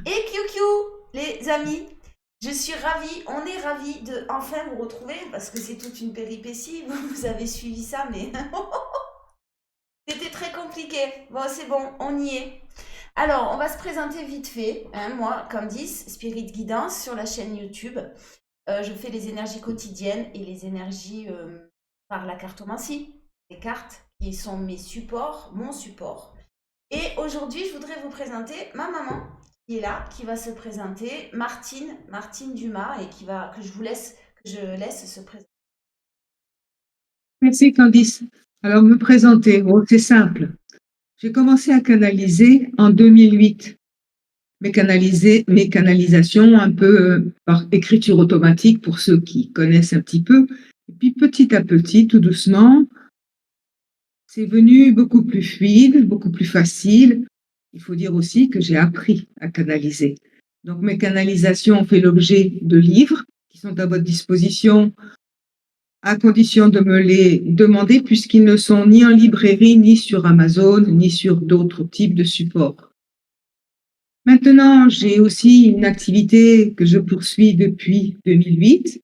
Et QQ, les amis, je suis ravie, on est ravis de enfin vous retrouver parce que c'est toute une péripétie. Vous avez suivi ça, mais c'était très compliqué. Bon, c'est bon, on y est. Alors, on va se présenter vite fait. Hein, moi, comme 10, Spirit Guidance sur la chaîne YouTube. Je fais les énergies quotidiennes et les énergies par la cartomancie. Les cartes qui sont mes supports, mon support. Et aujourd'hui, je voudrais vous présenter ma maman qui est là, qui va se présenter, Martine Dumas, et que je laisse se présenter. Merci Candice. Alors me présenter, c'est simple. J'ai commencé à canaliser en 2008. Mes canalisations un peu par écriture automatique pour ceux qui connaissent un petit peu. Et puis petit à petit, tout doucement, c'est venu beaucoup plus fluide, beaucoup plus facile. Il faut dire aussi que j'ai appris à canaliser. Donc mes canalisations ont fait l'objet de livres qui sont à votre disposition à condition de me les demander puisqu'ils ne sont ni en librairie, ni sur Amazon, ni sur d'autres types de supports. Maintenant, j'ai aussi une activité que je poursuis depuis 2008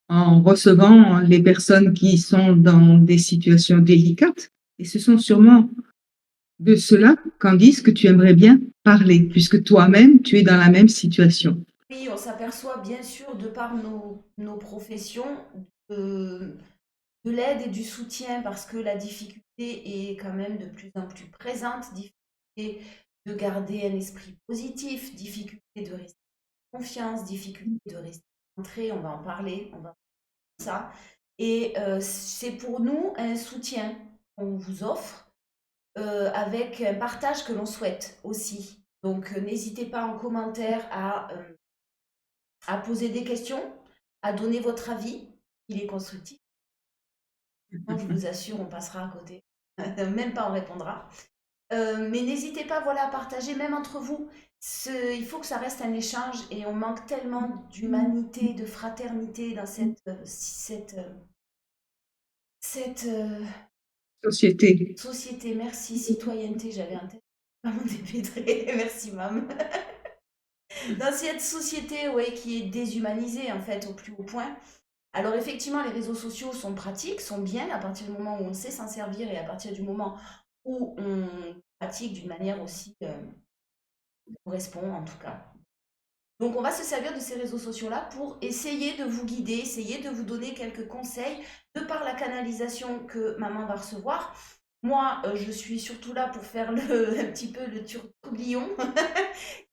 en recevant les personnes qui sont dans des situations délicates. Et ce sont sûrement de cela, Candice, que tu aimerais bien parler, puisque toi-même, tu es dans la même situation. Oui, on s'aperçoit bien sûr, de par nos professions, de, de l'aide et du soutien parce que la difficulté est quand même de plus en plus présente. Difficulté de garder un esprit positif, difficulté de rester en confiance, difficulté de rester centré. On va en parler, on va ça. Et c'est pour nous un soutien qu'on vous offre avec un partage que l'on souhaite aussi. Donc n'hésitez pas en commentaire à poser des questions, à donner votre avis. Il est constructif. Non, je vous assure, on passera à côté. Même pas on répondra. Mais n'hésitez pas, voilà, à partager, même entre vous. Il faut que ça reste un échange et on manque tellement d'humanité, de fraternité dans cette Société. société. Merci, citoyenneté, j'avais un tête. Pas mon dépêtré. Merci, mam. Dans cette société, ouais, qui est déshumanisée, en fait, au plus haut point. Alors, effectivement, les réseaux sociaux sont pratiques, sont bien à partir du moment où on sait s'en servir et à partir du moment où on pratique d'une manière aussi correspond, en tout cas. Donc, on va se servir de ces réseaux sociaux-là pour essayer de vous guider, essayer de vous donner quelques conseils de par la canalisation que maman va recevoir. Moi, je suis surtout là pour faire un petit peu le tourbillon,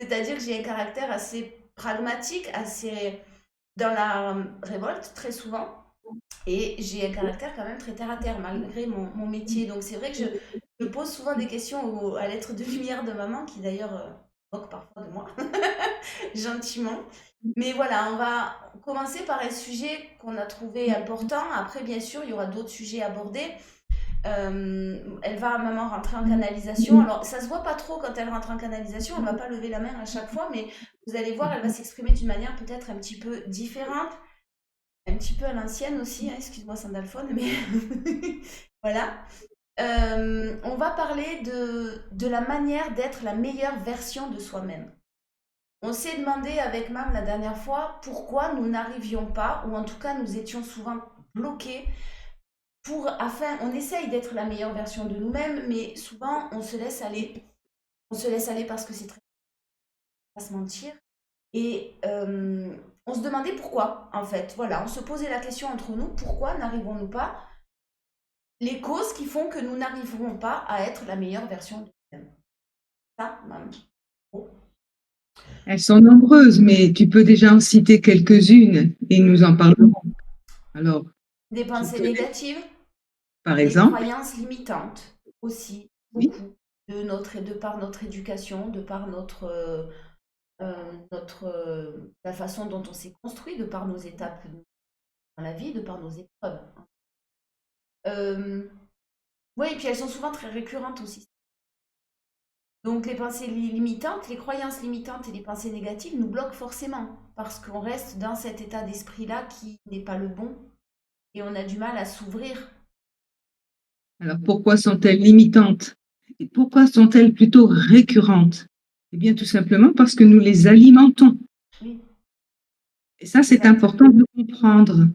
c'est-à-dire que j'ai un caractère assez pragmatique, assez dans la révolte très souvent, et j'ai un caractère quand même très terre à terre malgré mon métier. Donc c'est vrai que je pose souvent des questions à l'être de lumière de maman, qui d'ailleurs moque parfois de moi, gentiment. Mais voilà, on va commencer par un sujet qu'on a trouvé important. Après, bien sûr, il y aura d'autres sujets abordés. Elle va, maman, rentrer en canalisation. Alors, ça se voit pas trop quand elle rentre en canalisation. Elle va pas lever la main à chaque fois, mais vous allez voir, elle va s'exprimer d'une manière peut-être un petit peu différente, un petit peu à l'ancienne aussi. Hein, excuse-moi, Sandalphone, mais voilà. On va parler de la manière d'être la meilleure version de soi-même. On s'est demandé avec Mam la dernière fois pourquoi nous n'arrivions pas, ou en tout cas nous étions souvent bloqués on essaye d'être la meilleure version de nous-mêmes, mais souvent on se laisse aller. On se laisse aller parce que c'est très, pas se mentir. Et on se demandait pourquoi, en fait. Voilà, on se posait la question entre nous, pourquoi n'arrivons-nous pas? Les causes qui font que nous n'arriverons pas à être la meilleure version de nous-mêmes. Ça, maman. Oh. Elles sont nombreuses, mais tu peux déjà en citer quelques-unes et nous en parlerons. Alors, Des je pensées te laisse, négatives, par des exemple. croyances limitantes aussi, Oui. beaucoup, de par notre éducation, de par la façon dont on s'est construit, de par nos étapes dans la vie, de par nos épreuves. Oui, et puis elles sont souvent très récurrentes aussi. Donc les pensées limitantes, les croyances limitantes et les pensées négatives nous bloquent forcément parce qu'on reste dans cet état d'esprit-là qui n'est pas le bon et on a du mal à s'ouvrir. Alors, pourquoi sont-elles limitantes? Et pourquoi sont-elles plutôt récurrentes? Eh bien, tout simplement parce que nous les alimentons. Oui, Et ça, c'est exact. important de comprendre.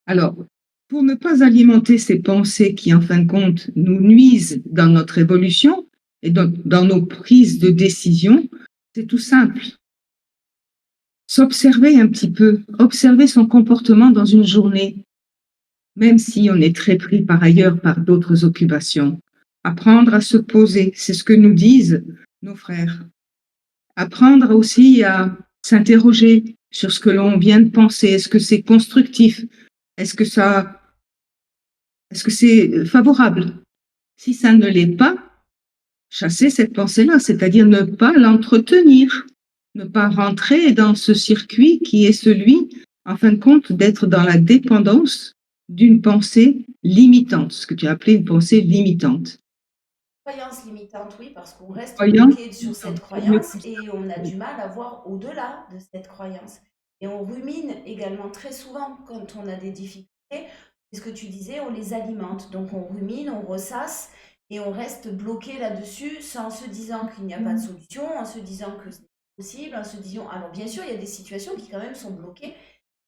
Alors, pour ne pas alimenter ces pensées qui, en fin de compte, nous nuisent dans notre évolution et dans nos prises de décision, c'est tout simple. S'observer un petit peu, observer son comportement dans une journée, même si on est très pris par ailleurs par d'autres occupations. Apprendre à se poser, c'est ce que nous disent nos frères. Apprendre aussi à s'interroger sur ce que l'on vient de penser. Est-ce que c'est constructif? Est-ce que ça, est-ce que c'est favorable? Si ça ne l'est pas, chasser cette pensée-là, c'est-à-dire ne pas l'entretenir, ne pas rentrer dans ce circuit qui est celui, en fin de compte, d'être dans la dépendance d'une pensée limitante, ce que tu as appelé une pensée limitante. Croyance limitante, oui, parce qu'on reste Croyance bloqué sur cette limitante, c'est mieux croyance comme ça. et on a du mal à voir au-delà de cette croyance. Et on rumine également très souvent quand on a des difficultés. C'est ce que tu disais, on les alimente. Donc on rumine, on ressasse et on reste bloqué là-dessus sans se disant qu'il n'y a pas de solution, en se disant que c'est possible, en se disant... Alors bien sûr, il y a des situations qui quand même sont bloquées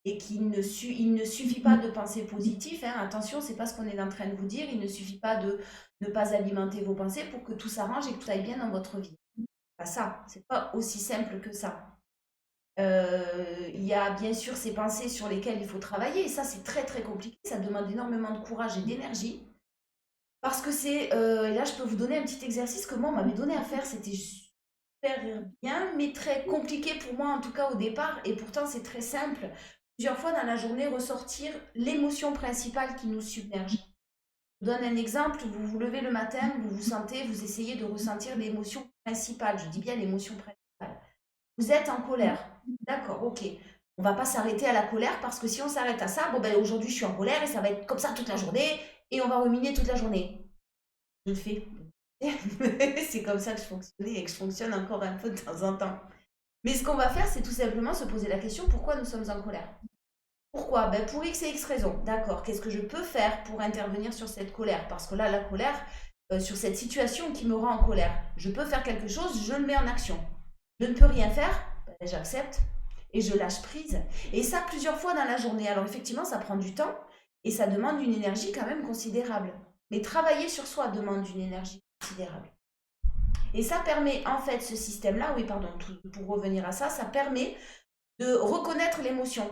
et il ne suffit pas de penser positif, hein. Attention, c'est pas ce qu'on est en train de vous dire. Il ne suffit pas de ne pas alimenter vos pensées pour que tout s'arrange et que tout aille bien dans votre vie. Pas ça, c'est pas aussi simple que ça. Il y a bien sûr ces pensées sur lesquelles il faut travailler, et ça c'est très très compliqué, ça demande énormément de courage et d'énergie, parce que et là je peux vous donner un petit exercice que moi on m'avait donné à faire, c'était super bien, mais très compliqué pour moi en tout cas au départ, et pourtant c'est très simple. Plusieurs fois dans la journée, ressortir l'émotion principale qui nous submerge. Je vous donne un exemple, vous vous levez le matin, vous vous sentez, vous essayez de ressentir l'émotion principale, je dis bien l'émotion principale. Vous êtes en colère, d'accord, ok. On va pas s'arrêter à la colère parce que si on s'arrête à ça, bon ben aujourd'hui je suis en colère et ça va être comme ça toute la journée et on va ruminer toute la journée. Je le fais. C'est comme ça que je fonctionnais et que je fonctionne encore un peu de temps en temps. Mais ce qu'on va faire, c'est tout simplement se poser la question pourquoi nous sommes en colère. Pourquoi? Ben pour X et X raisons. D'accord. Qu'est-ce que je peux faire pour intervenir sur cette colère? Parce que là, la colère, sur cette situation qui me rend en colère, je peux faire quelque chose, je le mets en action. Je ne peux rien faire, ben, j'accepte et je lâche prise. Et ça plusieurs fois dans la journée. Alors effectivement, ça prend du temps et ça demande une énergie quand même considérable. Mais travailler sur soi demande une énergie considérable. Et ça permet, en fait, ce système-là, oui, pardon, pour revenir à ça, ça permet de reconnaître l'émotion,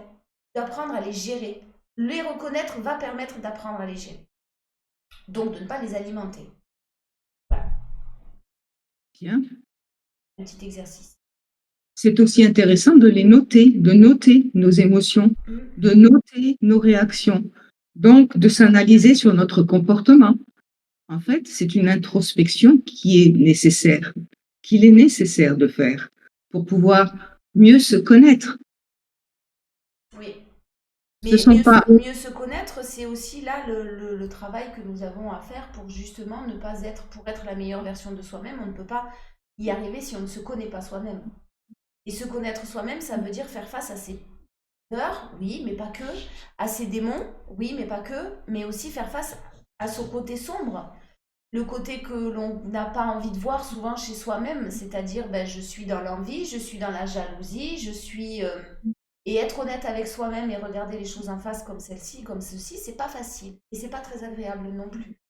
d'apprendre à les gérer. Les reconnaître va permettre d'apprendre à les gérer. Donc, de ne pas les alimenter. Voilà, Bien. un petit exercice. C'est aussi intéressant de les noter, de noter nos émotions, de noter nos réactions, donc de s'analyser sur notre comportement. En fait, c'est une introspection qui est nécessaire, qu'il est nécessaire de faire pour pouvoir mieux se connaître. Oui. Ce Mais sont pas mieux se connaître, c'est aussi là le travail que nous avons à faire pour justement ne pas être, pour être la meilleure version de soi-même. On ne peut pas y arriver si on ne se connaît pas soi-même. Et se connaître soi-même, ça veut dire faire face à ses peurs, oui, mais pas que, à ses démons, oui, mais pas que, mais aussi faire face à son côté sombre, le côté que l'on n'a pas envie de voir souvent chez soi-même, c'est-à-dire ben, je suis dans l'envie, je suis dans la jalousie, je suis... et être honnête avec soi-même et regarder les choses en face comme celle-ci, comme ceci, c'est pas facile. Et c'est pas très agréable non plus.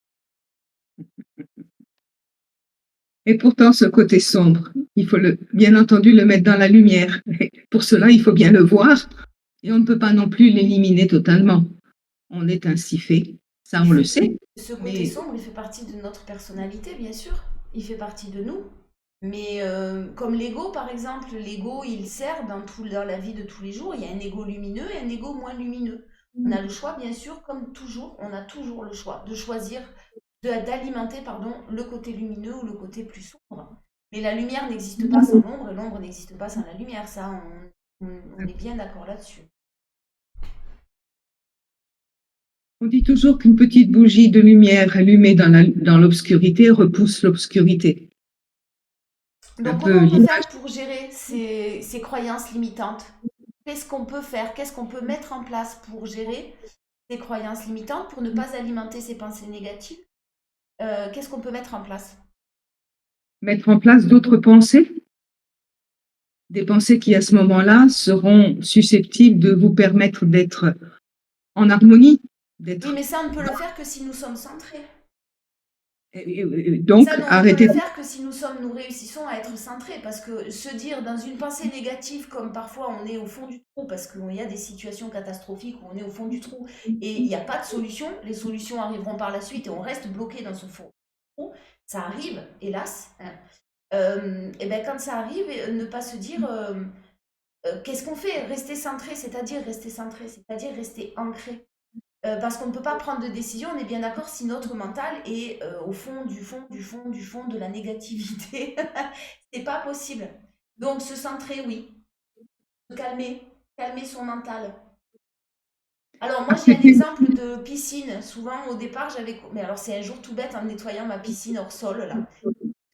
Et pourtant, ce côté sombre, il faut bien entendu le mettre dans la lumière. Et pour cela, il faut bien le voir et on ne peut pas non plus l'éliminer totalement. On est ainsi fait, ça on le sait, Ce côté mais sombre, il fait partie de notre personnalité, bien sûr. Il fait partie de nous. Mais comme l'ego, par exemple, l'ego, il sert dans la vie de tous les jours. Il y a un ego lumineux et un ego moins lumineux. On a le choix, bien sûr, comme toujours, on a toujours le choix de choisir, d'alimenter, pardon, le côté lumineux ou le côté plus sombre. Mais la lumière n'existe pas sans l'ombre et l'ombre n'existe pas sans la lumière. Ça, on est bien d'accord là-dessus. on dit toujours qu'une petite bougie de lumière allumée dans l'obscurité repousse l'obscurité. Un Donc, peu comment on peut l'image. faire pour gérer ces croyances limitantes? Qu'est-ce qu'on peut faire? Qu'est-ce qu'on peut mettre en place pour gérer ces croyances limitantes, pour ne pas alimenter ces pensées négatives? qu'est-ce qu'on peut mettre en place? Mettre en place d'autres pensées, des pensées qui à ce moment-là seront susceptibles de vous permettre d'être en harmonie, Oui, d'être mais ça, on ne peut le faire que si nous sommes centrés. Ça, donc non, on ne peut le arrêtez. faire que si nous réussissons à être centrés. Parce que se dire dans une pensée négative, comme parfois on est au fond du trou, parce qu'il y a des situations catastrophiques où on est au fond du trou et il n'y a pas de solution, les solutions arriveront par la suite et on reste bloqué dans ce fond du trou. Ça arrive, hélas, hein. Et bien quand ça arrive, ne pas se dire qu'est-ce qu'on fait? Rester centré, c'est-à-dire rester centré, c'est-à-dire rester ancré. Parce qu'on ne peut pas prendre de décision, on est bien d'accord, si notre mental est au fond, du fond, du fond, du fond de la négativité. C'est pas possible. Donc se centrer, oui. Se calmer, calmer son mental. Alors moi j'ai un Accepter. exemple de piscine. Souvent au départ j'avais... Mais alors c'est un jour tout bête en nettoyant ma piscine hors sol, là,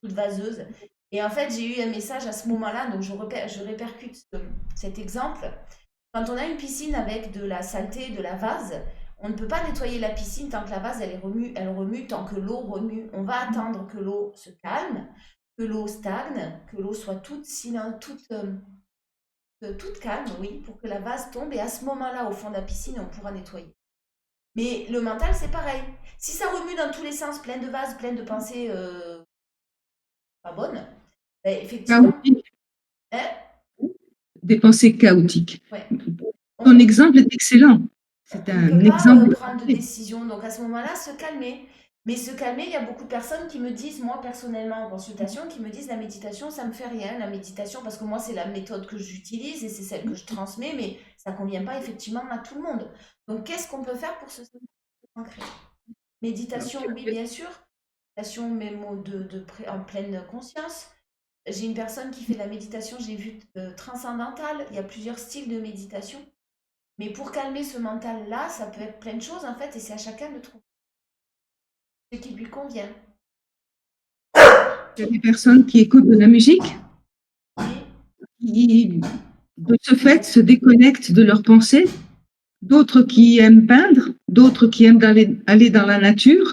toute vaseuse. Et en fait j'ai eu un message à ce moment-là, donc je répercute cet exemple. Quand on a une piscine avec de la saleté, de la vase, on ne peut pas nettoyer la piscine tant que la vase elle remue, tant que l'eau remue. On va attendre que l'eau se calme, que l'eau stagne, que l'eau soit toute calme, oui, pour que la vase tombe. Et à ce moment-là, au fond de la piscine, on pourra nettoyer. Mais le mental, c'est pareil. Si ça remue dans tous les sens, plein de vases, plein de pensées pas bonnes, ben, effectivement, Chaotique, hein, des pensées chaotiques. ouais, Ton on, exemple est excellent. C'est on ne peut un pas exemple prendre de parfait. décision. Donc à ce moment-là, se calmer. Mais se calmer, il y a beaucoup de personnes qui me disent, moi personnellement en consultation, qui me disent la méditation, ça me fait rien, la méditation, parce que moi c'est la méthode que j'utilise et c'est celle que je transmets, mais ça ne convient pas effectivement à tout le monde. Donc qu'est-ce qu'on peut faire pour se ancrer? Méditation, oui, bien sûr. Méditation, même en pleine conscience. J'ai une personne qui fait de la méditation, j'ai vu transcendantale. Il y a plusieurs styles de méditation. Mais pour calmer ce mental-là, ça peut être plein de choses en fait, et c'est à chacun de trouver ce qui lui convient. Il y a des personnes qui écoutent de la musique, Oui, qui, de ce fait, se déconnectent de leurs pensées, d'autres qui aiment peindre, d'autres qui aiment aller dans la nature,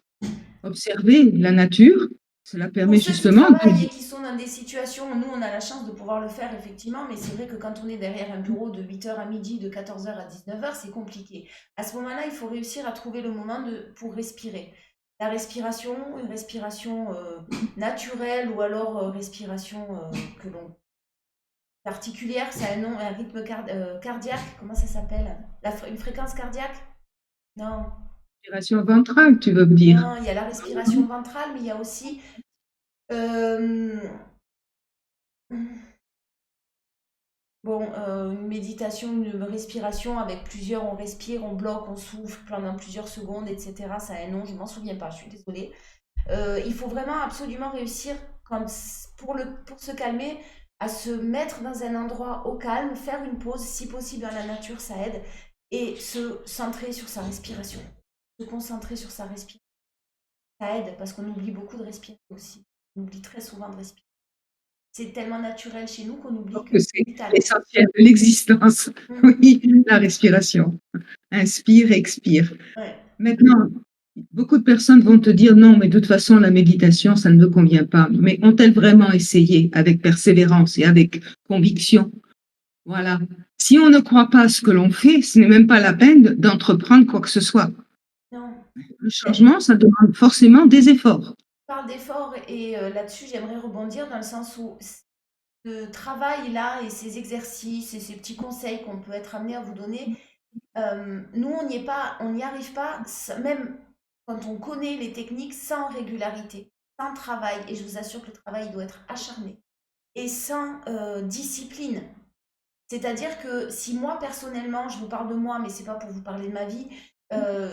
observer la nature. Cela pour permet ceux qui justement de... travaillent et qui sont dans des situations, nous on a la chance de pouvoir le faire effectivement, mais c'est vrai que quand on est derrière un bureau de 8 heures à midi, de 14 heures à 19 heures, c'est compliqué. À ce moment-là, il faut réussir à trouver le moment pour respirer. La respiration, une respiration naturelle ou alors respiration que l'on particulière, c'est un nom, un rythme cardiaque, comment ça s'appelle? Une fréquence cardiaque? Non, Respiration ventrale, tu veux me dire. non, il y a la respiration ventrale, mais il y a aussi euh, bon, une méditation, une respiration avec plusieurs, on respire, on bloque, on souffle pendant plusieurs secondes, etc. Ça a un nom, je m'en souviens pas, je suis désolée. Il faut vraiment absolument réussir pour se calmer à se mettre dans un endroit au calme, faire une pause, si possible dans la nature, ça aide, et se centrer sur sa respiration, se concentrer sur sa respiration. Ça aide parce qu'on oublie beaucoup de respirer aussi. On oublie très souvent de respirer. C'est tellement naturel chez nous qu'on oublie que Que c'est c'est vital. l'essentiel de l'existence. Mm. Oui, la respiration. Inspire, expire. Ouais. Maintenant, beaucoup de personnes vont te dire non, mais de toute façon, la méditation, ça ne me convient pas. Mais ont-elles vraiment essayé avec persévérance et avec conviction? Voilà. Si on ne croit pas à ce que l'on fait, ce n'est même pas la peine d'entreprendre quoi que ce soit. Non. Le changement, ça demande forcément des efforts. Parle d'effort et là-dessus, j'aimerais rebondir dans le sens où ce travail-là et ces exercices et ces petits conseils qu'on peut être amené à vous donner, nous, on n'y arrive pas, même quand on connaît les techniques, sans régularité, sans travail. Et je vous assure que le travail doit être acharné et sans discipline. C'est-à-dire que si moi personnellement, je vous parle de moi, mais c'est pas pour vous parler de ma vie,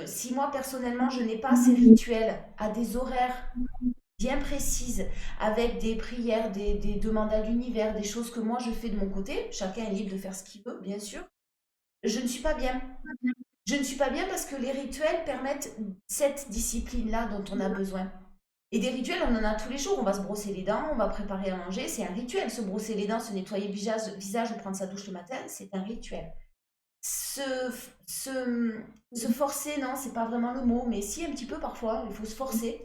si moi personnellement je n'ai pas ces rituels à des horaires bien précises, avec des prières, des demandes à l'univers, des choses que moi je fais de mon côté, chacun est libre de faire ce qu'il veut, bien sûr, je ne suis pas bien. Je ne suis pas bien parce que les rituels permettent cette discipline-là dont on a besoin. Et des rituels, on en a tous les jours. On va se brosser les dents, on va préparer à manger, c'est un rituel. Se brosser les dents, se nettoyer le visage ou prendre sa douche le matin, c'est un rituel. Se, se, se forcer, non, c'est pas vraiment le mot, mais si un petit peu parfois, il faut se forcer.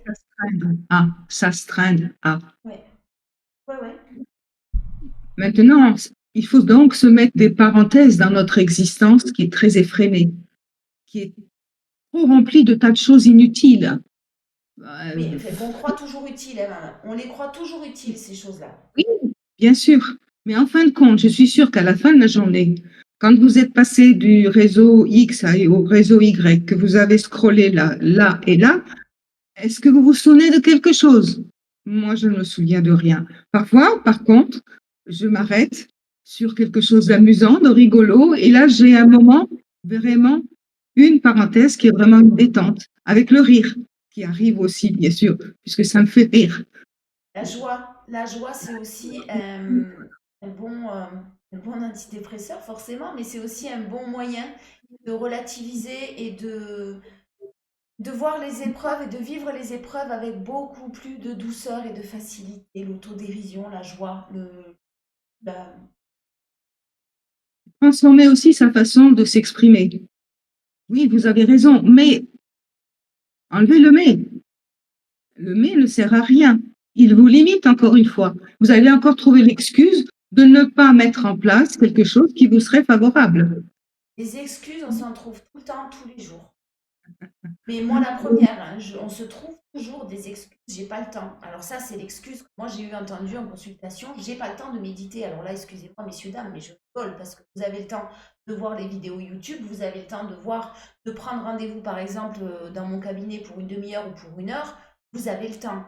s'astreindre à. Ouais, ouais, ouais. Maintenant, il faut donc se mettre des parenthèses dans notre existence qui est très effrénée, qui est trop remplie de tas de choses inutiles. Mais Euh, enfin, qu'on croit toujours utile, hein, maman. On les croit toujours utiles, ces choses-là. oui, bien sûr. Mais en fin de compte, je suis sûre qu'à la fin de la journée, quand vous êtes passé du réseau X au réseau Y, que vous avez scrollé là, là et là, est-ce que vous vous souvenez de quelque chose? Moi, je ne me souviens de rien. Parfois, par contre, je m'arrête sur quelque chose d'amusant, de rigolo, et là, j'ai un moment, vraiment, une parenthèse qui est vraiment une détente, avec le rire, qui arrive aussi, bien sûr, puisque ça me fait rire. La joie, c'est aussi un un bon antidépresseur, forcément, mais c'est aussi un bon moyen de relativiser et de voir les épreuves et de vivre les épreuves avec beaucoup plus de douceur et de facilité. L'autodérision, la joie, la- Transformer aussi sa façon de s'exprimer. Oui, vous avez raison, mais enlevez le mais. Le mais ne sert à rien. Il vous limite encore une fois. Vous allez encore trouver l'excuse de ne pas mettre en place quelque chose qui vous serait favorable. les excuses, on s'en trouve tout le temps, tous les jours. Mais moi, la première, hein, on se trouve toujours des excuses. J'ai pas le temps. Alors ça, c'est l'excuse que moi j'ai eu entendue en consultation. J'ai pas le temps de méditer. Alors là, excusez-moi, messieurs dames, mais je rigole parce que vous avez le temps de voir les vidéos YouTube, vous avez le temps de voir, de prendre rendez-vous par exemple dans mon cabinet pour une demi-heure ou pour une heure. Vous avez le temps.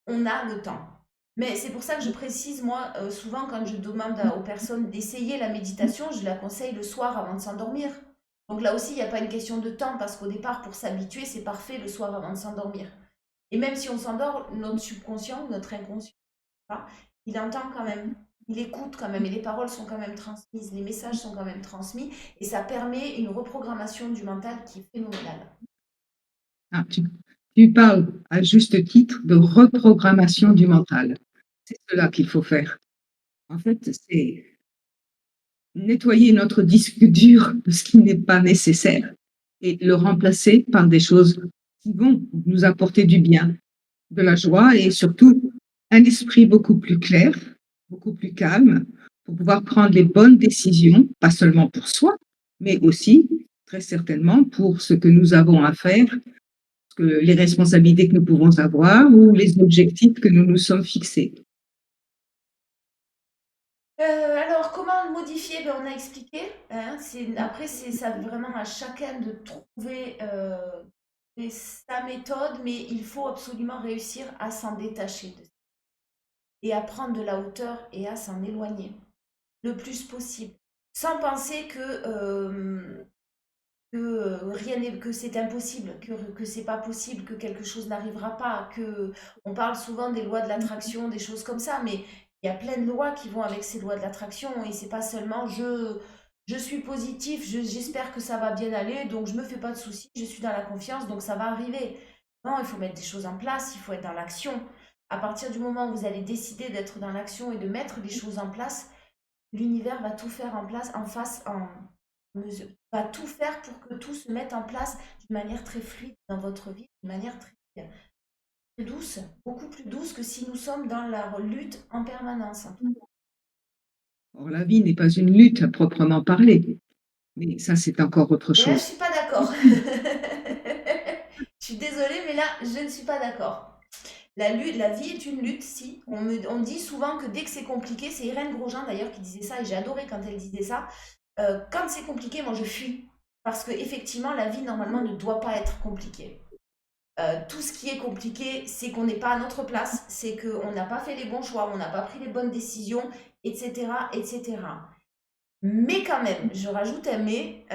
On a le temps. Mais c'est pour ça que je précise, moi, souvent quand je demande aux personnes d'essayer la méditation, je la conseille le soir avant de s'endormir. Donc là aussi, il n'y a pas une question de temps, parce qu'au départ, pour s'habituer, c'est parfait le soir avant de s'endormir. Et même si on s'endort, notre subconscient ou notre inconscient, hein, il entend quand même, il écoute quand même, et les paroles sont quand même transmises, les messages sont quand même transmis, et ça permet une reprogrammation du mental qui est phénoménale. Ah, tu parles à juste titre de reprogrammation du mental. C'est cela qu'il faut faire. En fait, c'est nettoyer notre disque dur de ce qui n'est pas nécessaire et le remplacer par des choses qui vont nous apporter du bien, de la joie et surtout un esprit beaucoup plus clair, beaucoup plus calme, pour pouvoir prendre les bonnes décisions, pas seulement pour soi, mais aussi très certainement pour ce que nous avons à faire, les responsabilités que nous pouvons avoir ou les objectifs que nous nous sommes fixés. Alors, comment le modifier? Ben, on a expliqué, hein, après, c'est ça vraiment à chacun de trouver sa méthode, mais il faut absolument réussir à s'en détacher et à prendre de la hauteur et à s'en éloigner le plus possible, sans penser rien n'est, que c'est impossible, que c'est pas possible, que quelque chose n'arrivera pas, que on parle souvent des lois de l'attraction, des choses comme ça, mais il y a plein de lois qui vont avec ces lois de l'attraction et c'est pas seulement je suis positif, j'espère que ça va bien aller, donc je me fais pas de soucis, je suis dans la confiance, donc ça va arriver. Non, il faut mettre des choses en place, il faut être dans l'action. À partir du moment où vous allez décider d'être dans l'action et de mettre des choses en place, l'univers va tout faire en place, en face, en mesure, va tout faire pour que tout se mette en place d'une manière très fluide dans votre vie, d'une manière très douce, beaucoup plus douce que si nous sommes dans la lutte en permanence. Or, la vie n'est pas une lutte à proprement parler, mais ça, c'est encore autre Et là, je chose. suis pas d'accord. Je suis désolée, mais là, je ne suis pas d'accord. La vie est une lutte, si. On dit souvent que dès que c'est compliqué, c'est Irène Grosjean d'ailleurs qui disait ça, et j'ai adoré quand elle disait ça. Quand c'est compliqué, moi je fuis. Parce que effectivement, la vie normalement ne doit pas être compliquée. Tout ce qui est compliqué, c'est qu'on n'est pas à notre place, c'est qu'on n'a pas fait les bons choix, on n'a pas pris les bonnes décisions, etc., etc. Mais quand même, je rajoute un mais,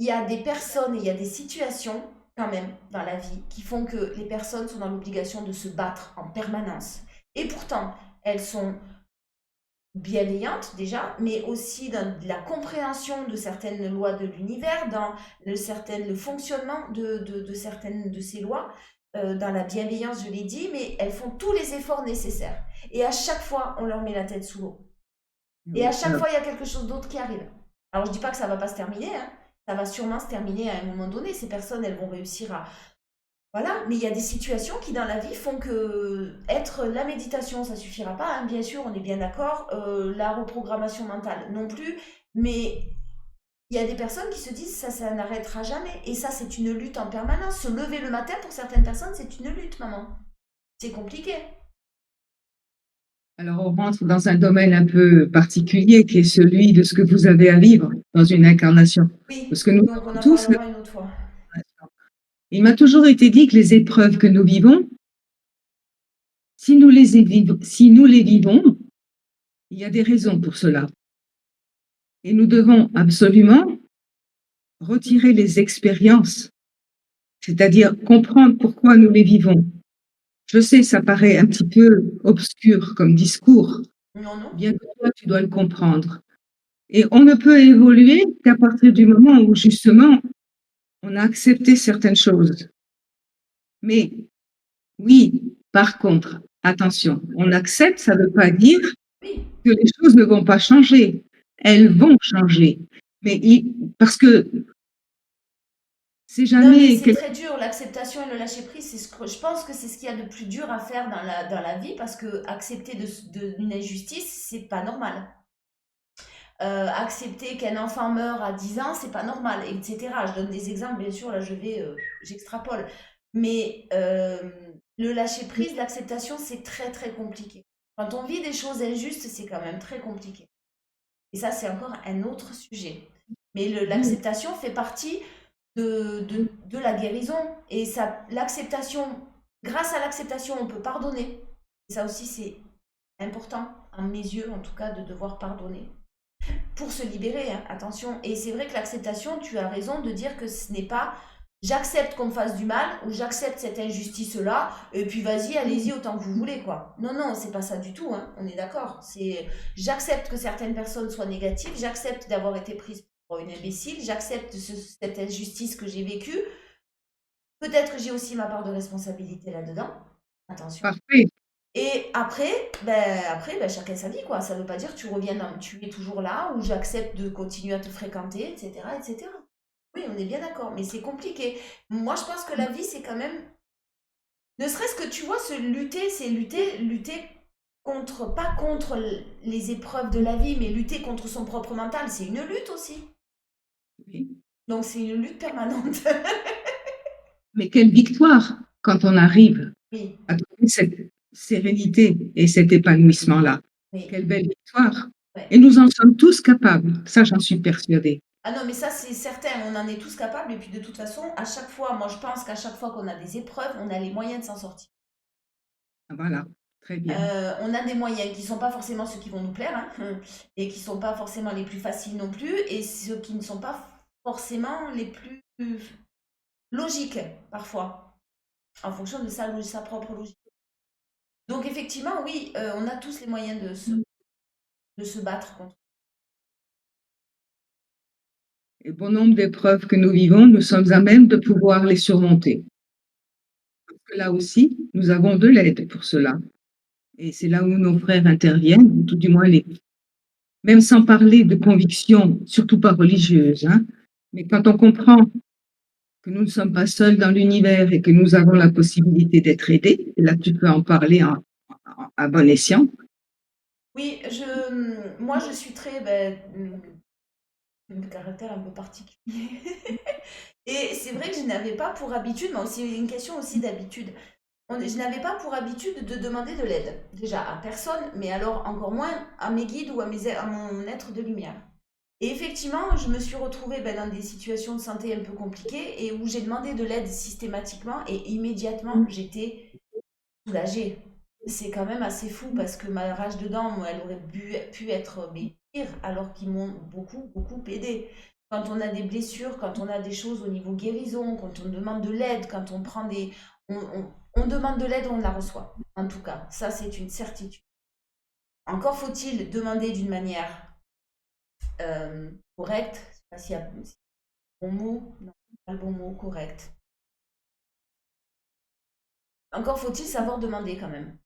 il y a des personnes et il y a des situations quand même dans la vie qui font que les personnes sont dans l'obligation de se battre en permanence. Et pourtant, elles sont bienveillante déjà, mais aussi dans la compréhension de certaines lois de l'univers, dans le fonctionnement de certaines de ces lois, dans la bienveillance, je l'ai dit, mais elles font tous les efforts nécessaires. Et à chaque fois, on leur met la tête sous l'eau. Et à Oui, chaque fois, il y a quelque chose d'autre qui arrive. Alors, je ne dis pas que ça ne va pas se terminer, hein. Ça va sûrement se terminer à un moment donné. Ces personnes, elles vont réussir Voilà, mais il y a des situations qui dans la vie font que être la méditation, ça suffira pas, hein, bien sûr, on est bien d'accord, la reprogrammation mentale non plus, mais il y a des personnes qui se disent ça n'arrêtera jamais, et ça c'est une lutte en permanence. Se lever le matin pour certaines personnes, c'est une lutte, maman. C'est compliqué. Alors, on rentre dans un domaine un peu particulier qui est celui de ce que vous avez à vivre dans une incarnation. Parce Oui, que nous donc on avons en tous. parlera une autre fois. Il m'a toujours été dit que les épreuves que nous vivons, si nous les vivons, il y a des raisons pour cela. Et nous devons absolument retirer les expériences, c'est-à-dire comprendre pourquoi nous les vivons. Je sais, ça paraît un petit peu obscur comme discours, Non, non. bien que toi, tu dois le comprendre. Et on ne peut évoluer qu'à partir du moment où, justement, on a accepté certaines choses. Mais oui, par contre, attention, on accepte, ça ne veut pas dire Oui. que les choses ne vont pas changer. Elles vont changer. Mais parce que c'est Non, mais jamais c'est quelque... très dur, l'acceptation et le lâcher prise, je pense que c'est ce qu'il y a de plus dur à faire dans la vie, parce que accepter une injustice, c'est pas normal. Accepter qu'un enfant meure à 10 ans, c'est pas normal, etc. Je donne des exemples, bien sûr, là j'extrapole. Mais le lâcher prise, l'acceptation, c'est très très compliqué. Quand on vit des choses injustes, c'est quand même très compliqué. Et ça, c'est encore un autre sujet. Mais l'acceptation fait partie de la guérison. Et ça, l'acceptation, grâce à l'acceptation, on peut pardonner. Et ça aussi, c'est important, à mes yeux en tout cas, de devoir pardonner pour se libérer, hein, attention. Et c'est vrai que l'acceptation, tu as raison de dire que ce n'est pas j'accepte qu'on me fasse du mal ou j'accepte cette injustice-là et puis vas-y, allez-y autant que vous voulez, quoi. Non, non, c'est pas ça du tout, hein, on est d'accord. C'est j'accepte que certaines personnes soient négatives, j'accepte d'avoir été prise pour une imbécile, j'accepte cette injustice que j'ai vécue. Peut-être que j'ai aussi ma part de responsabilité là-dedans. Attention. Parfait. Et après, chacun sa vie, quoi. Ça veut pas dire que tu es toujours là, ou j'accepte de continuer à te fréquenter, etc., etc. Oui, on est bien d'accord, mais c'est compliqué. Moi, je pense que la vie, c'est quand même, ne serait-ce que tu vois, c'est lutter contre, pas contre les épreuves de la vie, mais lutter contre son propre mental, c'est une lutte aussi. Oui. Donc, c'est une lutte permanente. Mais quelle victoire quand on arrive Oui, à trouver cette sérénité et cet épanouissement-là. oui, Quelle belle victoire. ouais. Et nous en sommes tous capables. Ça, j'en suis persuadée. Ah non, mais ça, c'est certain, on en est tous capables. Et puis, de toute façon, à chaque fois, moi, je pense qu'à chaque fois qu'on a des épreuves, on a les moyens de s'en sortir. Voilà. Très bien. On a des moyens qui ne sont pas forcément ceux qui vont nous plaire, hein, et qui ne sont pas forcément les plus faciles non plus, et ceux qui ne sont pas forcément les plus logiques, parfois, en fonction de sa propre logique. Donc, effectivement, oui, on a tous les moyens de se battre contre. Et bon nombre d'épreuves que nous vivons, nous sommes à même de pouvoir les surmonter. Parce que là aussi, nous avons de l'aide pour cela. Et c'est là où nos frères interviennent, ou tout du moins même sans parler de convictions, surtout pas religieuses, hein. Mais quand on comprend que nous ne sommes pas seuls dans l'univers et que nous avons la possibilité d'être aidés, et là tu peux en parler à bon escient. Oui, moi, je suis très, ben, de caractère un peu particulier. Et c'est vrai que je n'avais pas pour habitude, mais c'est une question aussi d'habitude. Je n'avais pas pour habitude de demander de l'aide, déjà à personne, mais alors encore moins à mes guides ou à mon être de lumière. Et effectivement, je me suis retrouvée dans des situations de santé un peu compliquées et où j'ai demandé de l'aide systématiquement et immédiatement j'étais soulagée. C'est quand même assez fou parce que ma rage de dents, moi, elle aurait pu être pire alors qu'ils m'ont beaucoup, beaucoup aidé. Quand on a des blessures, quand on a des choses au niveau guérison, quand on demande de l'aide, quand on prend des... on demande de l'aide, on la reçoit. En tout cas, ça c'est une certitude. Encore faut-il demander d'une manière correcte. Je ne sais pas s'il y a le bon mot. Non, pas le bon mot, correct. Encore faut-il savoir demander quand même.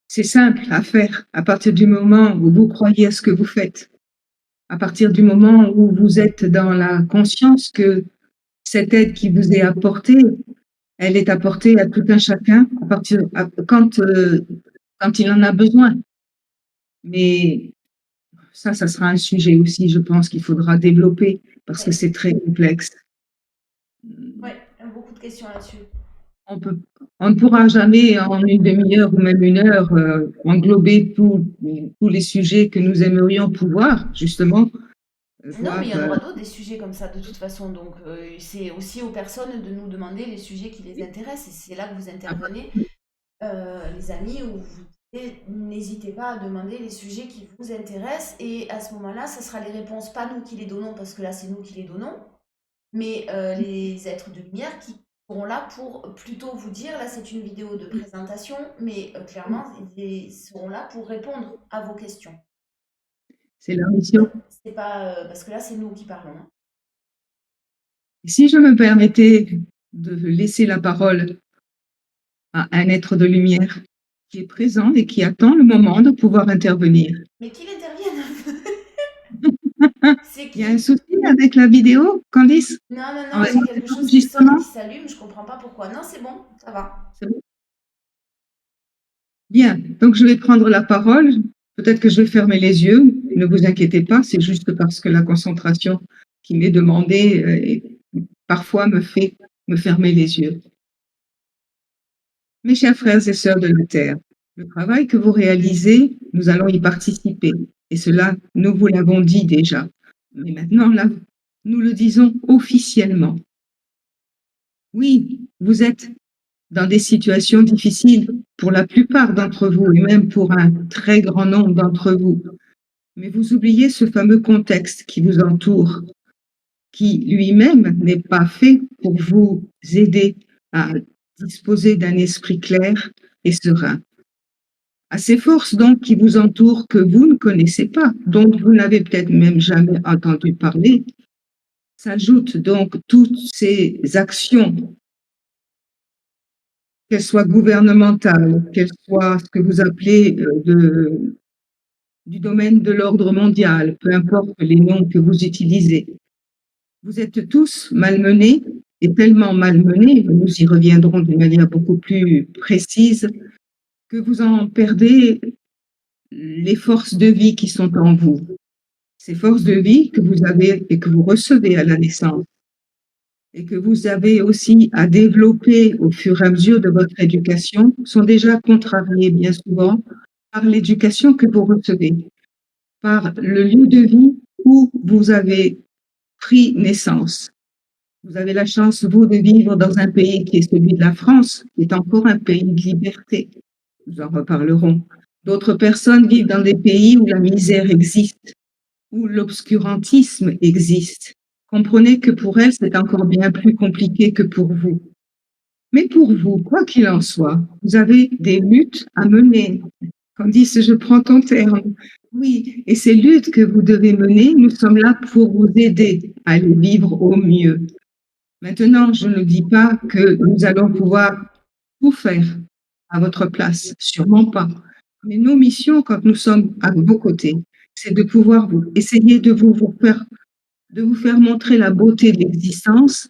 C'est simple à faire à partir du moment où vous croyez à ce que vous faites, à partir du moment où vous êtes dans la conscience que cette aide qui vous est apportée, elle est apportée à tout un chacun quand il en a besoin. Mais ça sera un sujet aussi, je pense, qu'il faudra développer parce que Ouais, c'est très complexe. ouais, beaucoup de questions là-dessus. On peut, on ne pourra jamais en une demi-heure ou même une heure englober tous les sujets que nous aimerions pouvoir, justement, Non, mais il voir. y en aura d'autres des sujets comme ça de toute façon. Donc, c'est aussi aux personnes de nous demander les sujets qui les intéressent. Et c'est là que vous intervenez, les amis, où n'hésitez pas à demander les sujets qui vous intéressent. Et à ce moment-là, ce sera les réponses, pas nous qui les donnons, parce que là, c'est nous qui les donnons, mais les êtres de lumière qui seront là pour plutôt vous dire, là, c'est une vidéo de présentation, mais clairement, ils seront là pour répondre à vos questions. C'est leur mission. C'est pas parce que là, c'est nous qui parlons, hein. Si je me permettais de laisser la parole à un être de lumière qui est présent et qui attend le moment de pouvoir intervenir. Mais qu'il intervienne. C'est Il y a un qui? souci avec la vidéo, Candice? Non, non, non, Ouais, c'est quelque chose qui sonne, enregistrement? qui s'allume, je comprends pas pourquoi. Non, c'est bon, ça va. C'est bon. Bien, donc je vais prendre la parole. Peut-être que je vais fermer les yeux. Ne vous inquiétez pas, c'est juste parce que la concentration qui m'est demandée parfois me fait me fermer les yeux. Mes chers frères et sœurs de la Terre, le travail que vous réalisez, nous allons y participer. Et cela, nous vous l'avons dit déjà. Mais maintenant, là, nous le disons officiellement. Oui, vous êtes dans des situations difficiles pour la plupart d'entre vous et même pour un très grand nombre d'entre vous. Mais vous oubliez ce fameux contexte qui vous entoure, qui lui-même n'est pas fait pour vous aider à disposer d'un esprit clair et serein. À ces forces donc qui vous entourent, que vous ne connaissez pas, dont vous n'avez peut-être même jamais entendu parler, s'ajoutent donc toutes ces actions, qu'elles soient gouvernementales, qu'elles soient ce que vous appelez du domaine de l'ordre mondial, peu importe les noms que vous utilisez. Vous êtes tous malmenés et tellement malmenés, nous y reviendrons d'une manière beaucoup plus précise, que vous en perdez les forces de vie qui sont en vous. Ces forces de vie que vous avez et que vous recevez à la naissance et que vous avez aussi à développer au fur et à mesure de votre éducation sont déjà contrariées bien souvent par l'éducation que vous recevez, par le lieu de vie où vous avez pris naissance. Vous avez la chance, vous, de vivre dans un pays qui est celui de la France, qui est encore un pays de liberté. Nous en reparlerons. D'autres personnes vivent dans des pays où la misère existe, où l'obscurantisme existe. Comprenez que pour elles, c'est encore bien plus compliqué que pour vous. Mais pour vous, quoi qu'il en soit, vous avez des luttes à mener. Candice, je prends ton terme. Oui, et ces luttes que vous devez mener, nous sommes là pour vous aider à les vivre au mieux. Maintenant, je ne dis pas que nous allons pouvoir tout faire à votre place, sûrement pas. Mais nos missions, quand nous sommes à vos côtés, c'est de pouvoir essayer de vous faire montrer la beauté de l'existence,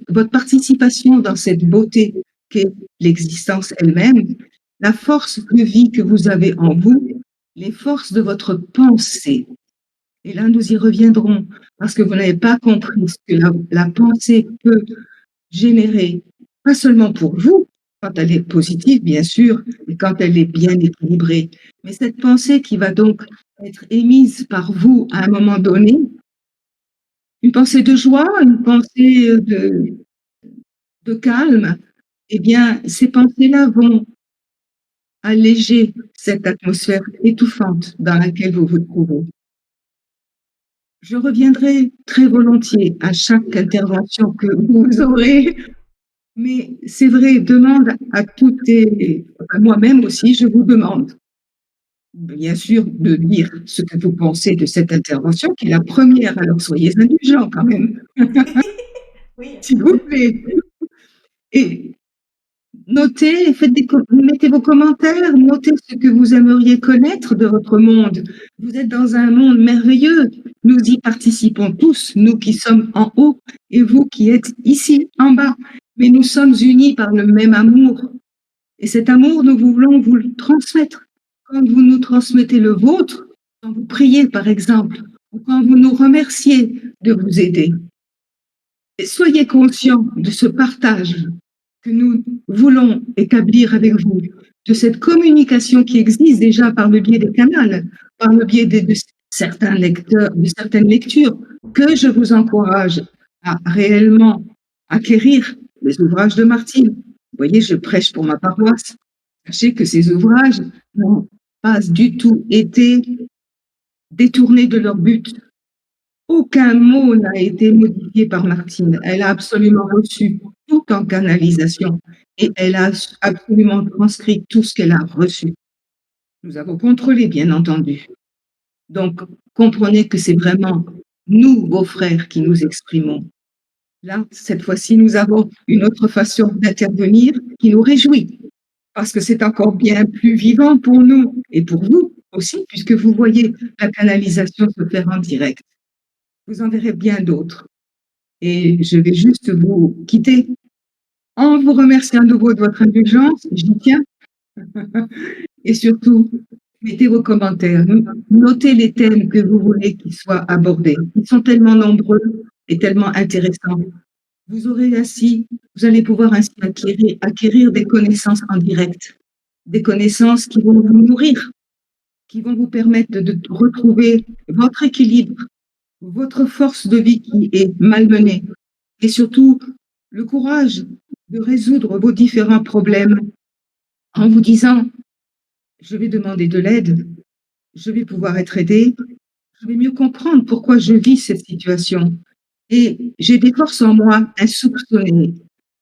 votre participation dans cette beauté qu'est l'existence elle-même, la force de vie que vous avez en vous, les forces de votre pensée. Et là, nous y reviendrons, parce que vous n'avez pas compris ce que la pensée peut générer, pas seulement pour vous, quand elle est positive, bien sûr, mais quand elle est bien équilibrée. Mais cette pensée qui va donc être émise par vous à un moment donné, une pensée de joie, une pensée de calme, eh bien, ces pensées-là vont alléger cette atmosphère étouffante dans laquelle vous vous trouvez. Je reviendrai très volontiers à chaque intervention que vous aurez, mais c'est vrai, demande à toutes et à moi-même aussi, je vous demande, bien sûr, de dire ce que vous pensez de cette intervention, qui est la première, alors soyez indulgents quand même, Oui. s'il vous plaît. Et Notez, mettez vos commentaires, notez ce que vous aimeriez connaître de votre monde. Vous êtes dans un monde merveilleux. Nous y participons tous, nous qui sommes en haut et vous qui êtes ici en bas. Mais nous sommes unis par le même amour. Et cet amour, nous voulons vous le transmettre. Quand vous nous transmettez le vôtre, quand vous priez par exemple, ou quand vous nous remerciez de vous aider, et soyez conscients de ce partage que nous voulons établir avec vous, de cette communication qui existe déjà par le biais des canaux, par le biais de certains lecteurs, de certaines lectures, que je vous encourage à réellement acquérir les ouvrages de Martine. Vous voyez, je prêche pour ma paroisse. Sachez que ces ouvrages n'ont pas du tout été détournés de leur but. Aucun mot n'a été modifié par Martine. Elle a absolument reçu tout en canalisation et elle a absolument transcrit tout ce qu'elle a reçu. Nous avons contrôlé, bien entendu. Donc, comprenez que c'est vraiment nous, vos frères, qui nous exprimons. Là, cette fois-ci, nous avons une autre façon d'intervenir qui nous réjouit, parce que c'est encore bien plus vivant pour nous et pour vous aussi, puisque vous voyez la canalisation se faire en direct. Vous en verrez bien d'autres. Et je vais juste vous quitter en vous remerciant à nouveau de votre indulgence, j'y tiens. Et surtout, mettez vos commentaires, notez les thèmes que vous voulez qu'ils soient abordés. Ils sont tellement nombreux et tellement intéressants. Vous allez pouvoir ainsi acquérir des connaissances en direct, des connaissances qui vont vous nourrir, qui vont vous permettre de retrouver votre équilibre, votre force de vie qui est malmenée, et surtout le courage de résoudre vos différents problèmes en vous disant, je vais demander de l'aide, je vais pouvoir être aidé, je vais mieux comprendre pourquoi je vis cette situation. Et j'ai des forces en moi insoupçonnées.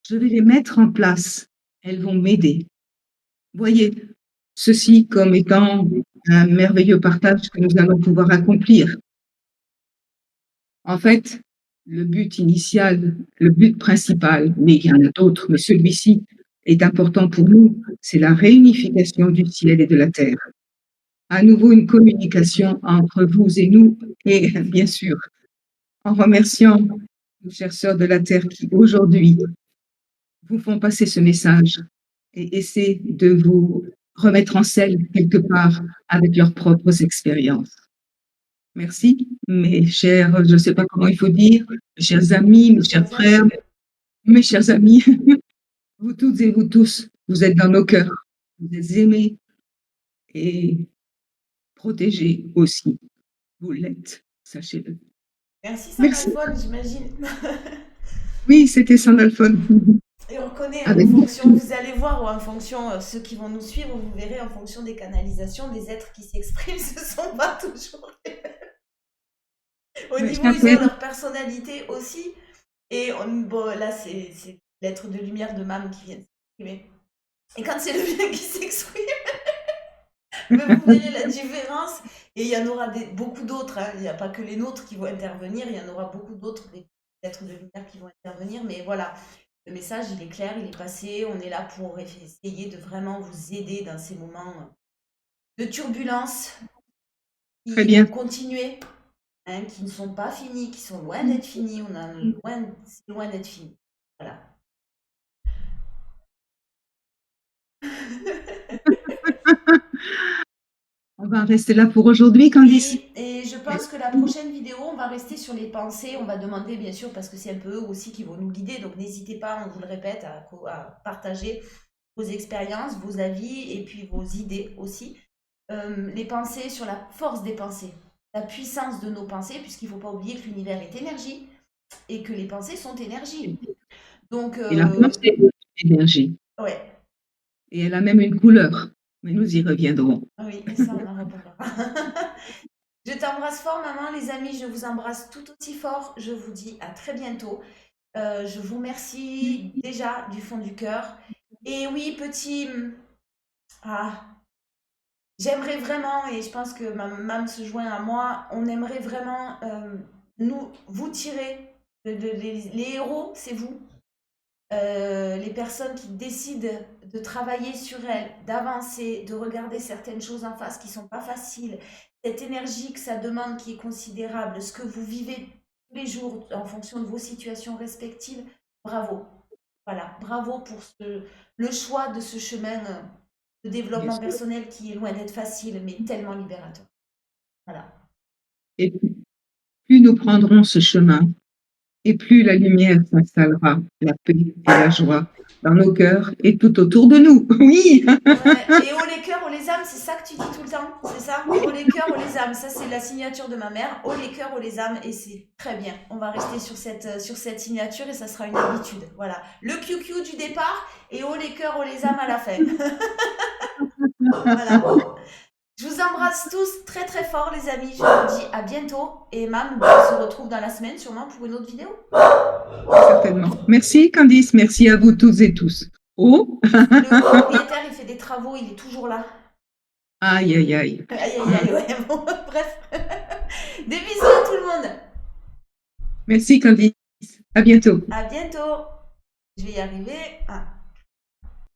Je vais les mettre en place. Elles vont m'aider. Voyez ceci comme étant un merveilleux partage que nous allons pouvoir accomplir. En fait, le but initial, le but principal, mais il y en a d'autres, mais celui-ci est important pour nous, c'est la réunification du ciel et de la terre. À nouveau, une communication entre vous et nous, et bien sûr, en remerciant nos chères sœurs de la terre qui, aujourd'hui, vous font passer ce message et essaient de vous remettre en selle quelque part avec leurs propres expériences. Merci, mes chers, je ne sais pas comment il faut dire, mes chers amis, mes chers frères, mes chers amis, vous toutes et vous tous, vous êtes dans nos cœurs, vous êtes aimés et protégés aussi. Vous l'êtes, sachez-le. Merci Merci. Sandalphone, j'imagine. Oui, c'était Sandalphone. Et on reconnaît en Avec fonction, vous allez voir, ou en fonction, ceux qui vont nous suivre, vous verrez en fonction des canalisations, des êtres qui s'expriment, ce ne sont pas toujours les mêmes. Au niveau, ils ont leur personnalité aussi. Et bon, là, c'est l'être de lumière de Mam qui vient de s'exprimer. Et quand c'est le bien qui s'exprime, vous verrez la différence. Et il y en aura beaucoup d'autres. Hein. Il n'y a pas que les nôtres qui vont intervenir, il y en aura beaucoup d'autres, des êtres de lumière qui vont intervenir. Mais voilà, le message, il est clair, il est passé. On est là pour essayer de vraiment vous aider dans ces moments de turbulence qui vont continuer, hein, qui ne sont pas finis, qui sont loin d'être finis. On a loin d'être fini. Voilà. On va rester là pour aujourd'hui, Candice. Oui, et je pense que la prochaine vidéo, on va rester sur les pensées. On va demander, bien sûr, parce que c'est un peu eux aussi qui vont nous guider. Donc, n'hésitez pas, on vous le répète, à partager vos expériences, vos avis et puis vos idées aussi. Les pensées sur la force des pensées, la puissance de nos pensées, puisqu'il ne faut pas oublier que l'univers est énergie et que les pensées sont énergie. Donc, Et la pensée est énergie. Ouais. Et elle a même une couleur. Mais nous y reviendrons. Oui, et ça, on en reparlera. Je t'embrasse fort, maman. Les amis, je vous embrasse tout aussi fort. Je vous dis à très bientôt. Je vous remercie déjà du fond du cœur. Et oui, petit... j'aimerais vraiment, et je pense que ma maman se joint à moi, on aimerait vraiment vous tirer. Les héros, c'est vous. les personnes qui décident de travailler sur elles, d'avancer, de regarder certaines choses en face qui sont pas faciles, cette énergie que ça demande qui est considérable, ce que vous vivez tous les jours en fonction de vos situations respectives, bravo. Voilà, bravo pour le choix de ce chemin de bien développement sûr. personnel qui est loin d'être facile, mais tellement libérateur. Voilà. Et plus nous prendrons ce chemin, et plus la lumière s'installera, la paix et la joie dans nos cœurs et tout autour de nous. Oui, Ouais. Et haut les cœurs, haut les âmes, c'est ça que tu dis tout le temps, c'est ça? Haut les cœurs, haut les âmes, ça c'est la signature de ma mère. Haut les cœurs, haut les âmes, et c'est très bien. On va rester sur cette signature et ça sera une habitude. Voilà. Le QQ du départ et haut les cœurs, haut les âmes à la fin. Voilà. Je vous embrasse tous très très fort les amis. Je vous dis à bientôt. Et Mam, on se retrouve dans la semaine sûrement pour une autre vidéo. certainement. Merci Candice, merci à vous toutes et tous. Oh, Le propriétaire, il fait des travaux, il est toujours là. aïe, aïe, aïe. Aïe aïe aïe, ouais, bon, bref. Des bisous à tout le monde. Merci Candice, à bientôt. À bientôt. Je vais y arriver. Ah.